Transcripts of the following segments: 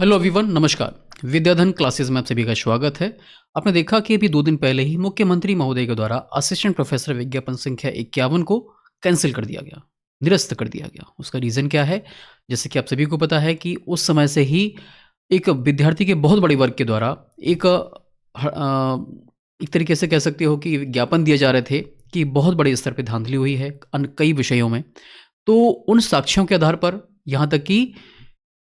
Hello everyone, नमस्कार। विद्याधन classes में आप सभी का स्वागत है। आपने देखा कि अभी 2 दिन पहले ही मुख्यमंत्री महोदय के द्वारा असिस्टेंट प्रोफेसर विज्ञापन संख्या 51 को कैंसिल कर दिया गया, निरस्त कर दिया गया। उसका रीज़न क्या है? जैसे कि आप सभी को पता है कि उस समय से ही एक विद्यार्थी के बहुत बड़े वर्ग के द्वारा एक तरीके से कह सकते हो कि विज्ञापन दिए जा रहे थे कि बहुत बड़े स्तर पे धांधली हुई है कई विषयों में। तो उन साक्ष्यों के आधार पर यहाँ तक कि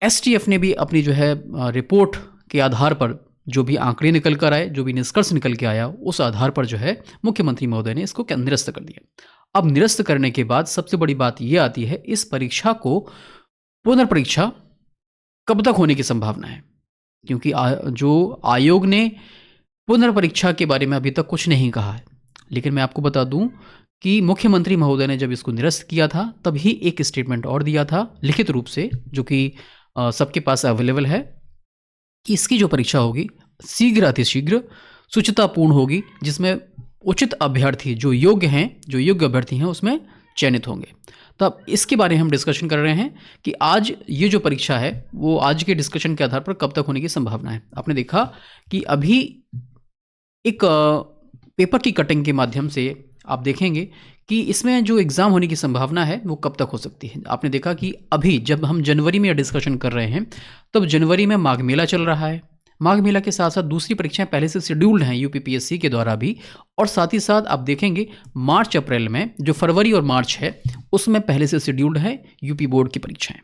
एसटीएफ ने भी अपनी जो है रिपोर्ट के आधार पर जो भी आंकड़े निकल कर आए, जो भी निष्कर्ष निकल के आया, उस आधार पर जो है मुख्यमंत्री महोदय ने इसको निरस्त कर दिया। अब निरस्त करने के बाद सबसे बड़ी बात ये आती है, इस परीक्षा को पुनर्परीक्षा कब तक होने की संभावना है? क्योंकि जो आयोग ने पुनर्परीक्षा के बारे में अभी तक कुछ नहीं कहा है। लेकिन मैं आपको बता दूं कि मुख्यमंत्री महोदय ने जब इसको निरस्त किया था तभी एक स्टेटमेंट और दिया था लिखित रूप से, जो कि सबके पास अवेलेबल है, कि इसकी जो परीक्षा होगी शीघ्र अतिशीघ्र शुचितापूर्ण होगी, जिसमें उचित अभ्यर्थी जो योग्य अभ्यर्थी हैं उसमें चयनित होंगे। तो अब इसके बारे में हम डिस्कशन कर रहे हैं कि आज ये जो परीक्षा है वो आज के डिस्कशन के आधार पर कब तक होने की संभावना है। आपने देखा कि अभी एक पेपर की कटिंग के माध्यम से आप देखेंगे कि इसमें जो एग्ज़ाम होने की संभावना है वो कब तक हो सकती है। आपने देखा कि अभी जब हम जनवरी में डिस्कशन कर रहे हैं तब जनवरी में माघ मेला चल रहा है। माघ मेला के साथ साथ दूसरी परीक्षाएं पहले से शेड्यूल्ड हैं यूपीपीएससी के द्वारा भी, और साथ ही साथ आप देखेंगे मार्च अप्रैल में जो फरवरी और मार्च है उसमें पहले से शेड्यूल्ड है यूपी बोर्ड की परीक्षाएं।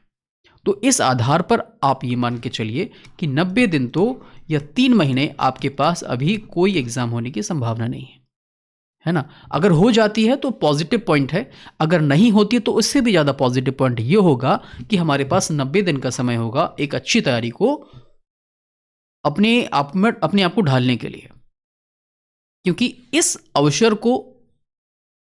तो इस आधार पर आप ये मान के चलिए कि 90 दिन तो या 3 महीने आपके पास अभी कोई एग्ज़ाम होने की संभावना नहीं है ना। अगर हो जाती है तो पॉजिटिव पॉइंट है, अगर नहीं होती तो उससे भी ज़्यादा पॉजिटिव पॉइंट ये होगा कि हमारे पास 90 दिन का समय होगा एक अच्छी तैयारी को अपने आप को ढालने के लिए। क्योंकि इस अवसर को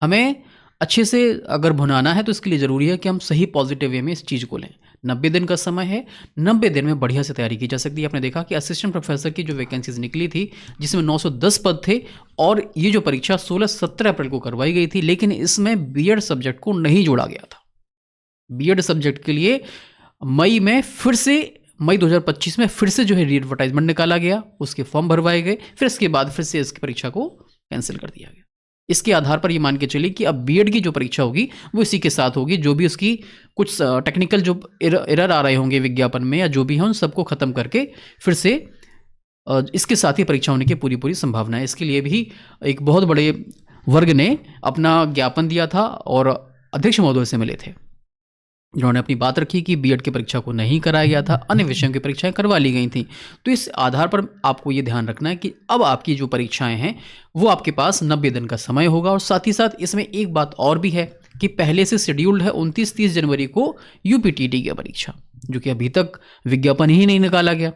हमें अच्छे से अगर भुनाना है तो इसके लिए ज़रूरी है कि हम सही पॉजिटिव वे में इस चीज़ को लें। 90 दिन का समय है, 90 दिन में बढ़िया से तैयारी की जा सकती है। आपने देखा कि असिस्टेंट प्रोफेसर की जो वैकेंसीज निकली थी जिसमें 910 पद थे, और ये जो परीक्षा 16-17 अप्रैल को करवाई गई थी, लेकिन इसमें बीएड सब्जेक्ट को नहीं जोड़ा गया था। बीएड सब्जेक्ट के लिए मई 2025 में फिर से जो है री एडवर्टाइजमेंट निकाला गया, उसके फॉर्म भरवाए गए, फिर इसके बाद फिर से इसकी परीक्षा को कैंसिल कर दिया गया। इसके आधार पर ये मान के चलिए कि अब बीएड की जो परीक्षा होगी वो इसी के साथ होगी। जो भी उसकी कुछ टेक्निकल जो एरर आ रहे होंगे विज्ञापन में या जो भी हैं उन सबको ख़त्म करके फिर से इसके साथ ही परीक्षा होने की पूरी संभावना है। इसके लिए भी एक बहुत बड़े वर्ग ने अपना ज्ञापन दिया था और अध्यक्ष महोदय से मिले थे, जिन्होंने अपनी बात रखी कि बीएड की परीक्षा को नहीं कराया गया था, अन्य विषयों की परीक्षाएं करवा ली गई थी। तो इस आधार पर आपको ये ध्यान रखना है कि अब आपकी जो परीक्षाएं हैं वो आपके पास 90 दिन का समय होगा। और साथ ही साथ इसमें एक बात और भी है कि पहले से शेड्यूल्ड है 29-30 जनवरी को यूपीटीटी की परीक्षा, जो कि अभी तक विज्ञापन ही नहीं निकाला गया।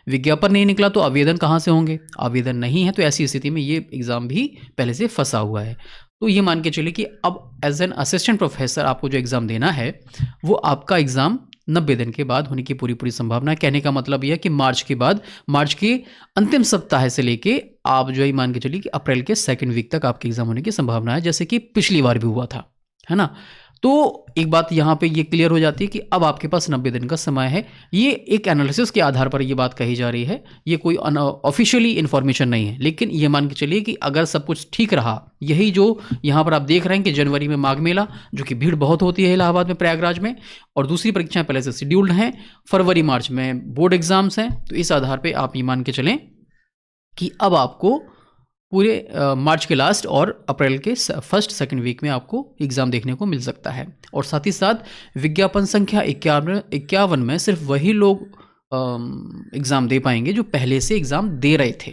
विज्ञापन नहीं निकला तो आवेदन कहाँ से होंगे? आवेदन नहीं है तो ऐसी स्थिति में ये एग्ज़ाम भी पहले से फंसा हुआ है। तो ये मान के चलिए कि अब एज एन असिस्टेंट प्रोफेसर आपको जो एग्ज़ाम देना है वो आपका एग्ज़ाम 90 दिन के बाद होने की पूरी संभावना है। कहने का मतलब यह है कि मार्च के अंतिम सप्ताह से लेके आप जो है मान के चलिए कि अप्रैल के 2nd वीक तक आपके एग्ज़ाम होने की संभावना है, जैसे कि पिछली बार भी हुआ था, है ना। तो एक बात यहाँ पे ये क्लियर हो जाती है कि अब आपके पास 90 दिन का समय है। ये एक एनालिसिस के आधार पर ये बात कही जा रही है, ये कोई ऑफिशियली इन्फॉर्मेशन नहीं है। लेकिन ये मान के चलिए कि अगर सब कुछ ठीक रहा, यही जो यहाँ पर आप देख रहे हैं कि जनवरी में माघ मेला, जो कि भीड़ बहुत होती है इलाहाबाद में, प्रयागराज में, और दूसरी परीक्षाएं पहले से शेड्यूल्ड हैं, फरवरी मार्च में बोर्ड एग्जाम्स हैं, तो इस आधार पर आप ये मान के चलें कि अब आपको पूरे मार्च के लास्ट और अप्रैल के 1st-2nd वीक में आपको एग्ज़ाम देखने को मिल सकता है। और साथ ही साथ विज्ञापन संख्या 51 में सिर्फ वही लोग एग्ज़ाम दे पाएंगे जो पहले से एग्ज़ाम दे रहे थे,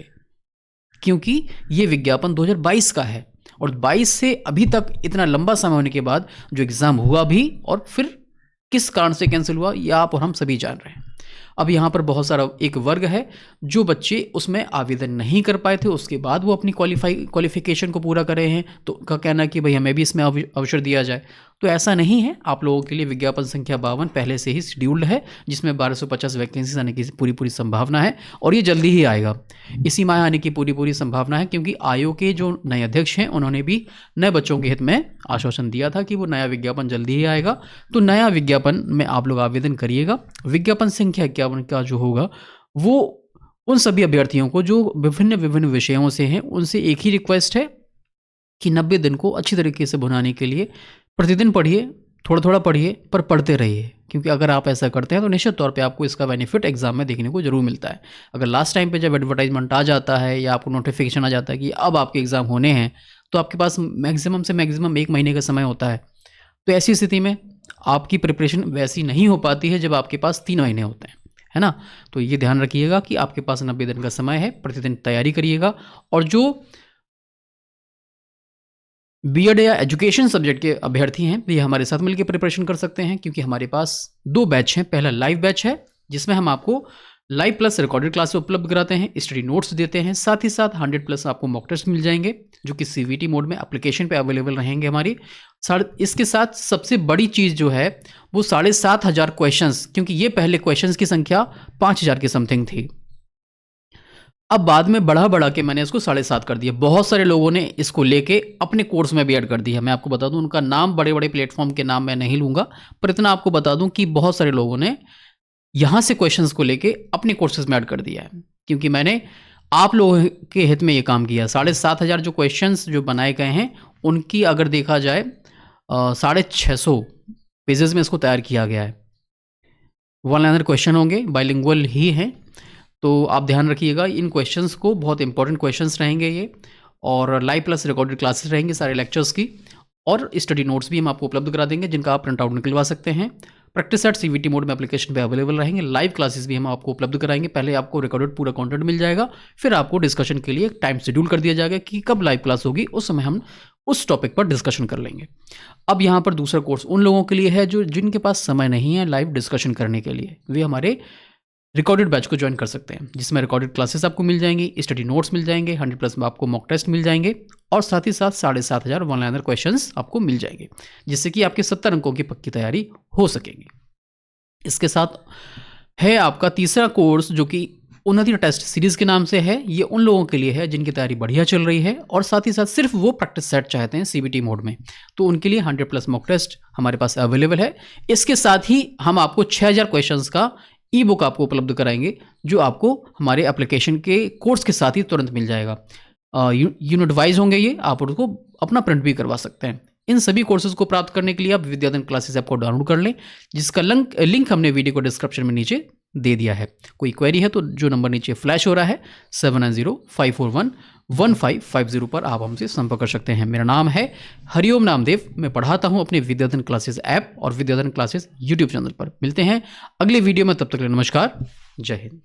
क्योंकि ये विज्ञापन 2022 का है और 22 से अभी तक इतना लंबा समय होने के बाद जो एग्ज़ाम हुआ भी और फिर किस कारण से कैंसिल हुआ, ये आप और हम सभी जान रहे हैं। अब यहाँ पर बहुत सारा एक वर्ग है जो बच्चे उसमें आवेदन नहीं कर पाए थे, उसके बाद वो अपनी क्वालिफिकेशन को पूरा कर रहे हैं, तो उनका कहना है कि भाई हमें भी इसमें अवसर दिया जाए। तो ऐसा नहीं है, आप लोगों के लिए विज्ञापन संख्या 52 पहले से ही शेड्यूल्ड है, जिसमें 1250 वैकेंसीज आने की पूरी संभावना है और ये जल्दी ही आएगा। इसी माह आने की पूरी संभावना है, क्योंकि आयोग के जो नए अध्यक्ष हैं उन्होंने भी नए बच्चों के हित में आश्वासन दिया था कि वो नया विज्ञापन जल्दी ही आएगा। तो नया विज्ञापन में आप लोग आवेदन करिएगा। विज्ञापन संख्या 51 का जो होगा वो उन सभी अभ्यर्थियों को जो विभिन्न विषयों से हैं, उनसे एक ही रिक्वेस्ट है कि 90 दिन को अच्छी तरीके से भुनाने के लिए प्रतिदिन पढ़िए, थोड़ा पढ़िए, पर पढ़ते रहिए, क्योंकि अगर आप ऐसा करते हैं तो निश्चित तौर पे आपको इसका बेनिफिट एग्जाम में देखने को जरूर मिलता है। अगर लास्ट टाइम पे जब एडवर्टाइजमेंट आ जाता है या आपको नोटिफिकेशन आ जाता है कि अब आपके एग्जाम होने हैं, तो आपके पास मैक्सिमम से मैक्सिमम 1 महीने का समय होता है। तो ऐसी स्थिति में आपकी प्रिपरेशन वैसी नहीं हो पाती है जब आपके पास 3 महीने होते हैं, है ना। तो ये ध्यान रखिएगा कि आपके पास 90 दिन का समय है, प्रतिदिन तैयारी करिएगा। और जो बीएड या एजुकेशन सब्जेक्ट के अभ्यर्थी हैं ये हमारे साथ मिलकर प्रिपरेशन कर सकते हैं, क्योंकि हमारे पास 2 बैच हैं। पहला लाइव बैच है जिसमें हम आपको लाइव प्लस रिकॉर्डेड क्लास उपलब्ध कराते हैं, स्टडी नोट्स देते हैं, साथ ही साथ 100+ आपको मॉक टेस्ट मिल जाएंगे जो कि सीवीटी मोड में एप्लीकेशन पे अवेलेबल रहेंगे हमारी। इसके साथ सबसे बड़ी चीज़ जो है वो 7500 क्वेश्चंस, क्योंकि ये पहले क्वेश्चंस की संख्या 5000 की समथिंग थी, अब बाद में बढ़ा के मैंने इसको 7.5 कर दिया। बहुत सारे लोगों ने इसको लेके अपने कोर्स में भी ऐड कर दिया। मैं आपको बता दूं, उनका नाम बड़े प्लेटफॉर्म के नाम मैं नहीं लूँगा, पर इतना आपको बता दूं कि बहुत सारे लोगों ने यहाँ से क्वेश्चंस को लेके अपने कोर्सेज में ऐड कर दिया है, क्योंकि मैंने आप लोगों के हित में ये काम किया। 7500 जो क्वेश्चंस जो बनाए गए हैं उनकी अगर देखा जाए 650 पेजेस में इसको तैयार किया गया है। 1 लाइनर क्वेश्चन होंगे, बाइलिंगुअल ही हैं, तो आप ध्यान रखिएगा इन क्वेश्चंस को, बहुत इंपॉर्टेंट क्वेश्चंस रहेंगे ये। और लाइव प्लस रिकॉर्डेड क्लासेस रहेंगी सारे लेक्चर्स की, और स्टडी नोट्स भी हम आपको उपलब्ध करा देंगे जिनका आप प्रिंट आउट निकलवा सकते हैं। प्रैक्टिस सेट सीवीटी मोड में एप्लीकेशन पे अवेलेबल रहेंगे। लाइव क्लासेस भी हम आपको उपलब्ध कराएंगे। पहले आपको रिकॉर्डेड पूरा कंटेंट मिल जाएगा, फिर आपको डिस्कशन के लिए टाइम शेड्यूल कर दिया जाएगा कि कब लाइव क्लास होगी, उस समय हम उस टॉपिक पर डिस्कशन कर लेंगे। अब यहाँ पर दूसरा कोर्स उन लोगों के लिए है जो जिनके पास समय नहीं है लाइव डिस्कशन करने के लिए, वे हमारे रिकॉर्डेड बैच को ज्वाइन कर सकते हैं, जिसमें रिकॉर्डेड क्लासेस आपको मिल जाएंगी, स्टडी नोट्स मिल जाएंगे, 100+ में आपको मॉक टेस्ट मिल जाएंगे, और साथ ही साथ 7500 1 लाइनर क्वेश्चंस आपको मिल जाएंगे, जिससे कि आपके 70 अंकों की पक्की तैयारी हो सकेगी। इसके साथ है आपका तीसरा कोर्स जो कि उन्नति टेस्ट सीरीज के नाम से है। ये उन लोगों के लिए है जिनकी तैयारी बढ़िया चल रही है और साथ ही साथ सिर्फ वो प्रैक्टिस सेट चाहते हैं सीबीटी मोड में, तो उनके लिए 100+ मॉक टेस्ट हमारे पास अवेलेबल है। इसके साथ ही हम आपको 6000 क्वेश्चंस का ई बुक आपको उपलब्ध कराएंगे, जो आपको हमारे एप्लीकेशन के कोर्स के साथ ही तुरंत मिल जाएगा। यूनिट वाइज होंगे ये, आप उसको अपना प्रिंट भी करवा सकते हैं। इन सभी कोर्सेज को प्राप्त करने के लिए आप विद्याधन क्लासेस ऐप को डाउनलोड कर लें, जिसका लिंक हमने वीडियो को डिस्क्रिप्शन में नीचे दे दिया है। कोई क्वेरी है तो जो नंबर नीचे फ्लैश हो रहा है 7905411550 पर आप हमसे संपर्क कर सकते हैं। मेरा नाम है हरिओम नामदेव। मैं पढ़ाता हूं अपने विद्याधन क्लासेस ऐप और विद्याधन क्लासेस यूट्यूब चैनल पर। मिलते हैं अगले वीडियो में, तब तक के लिए नमस्कार, जय हिंद।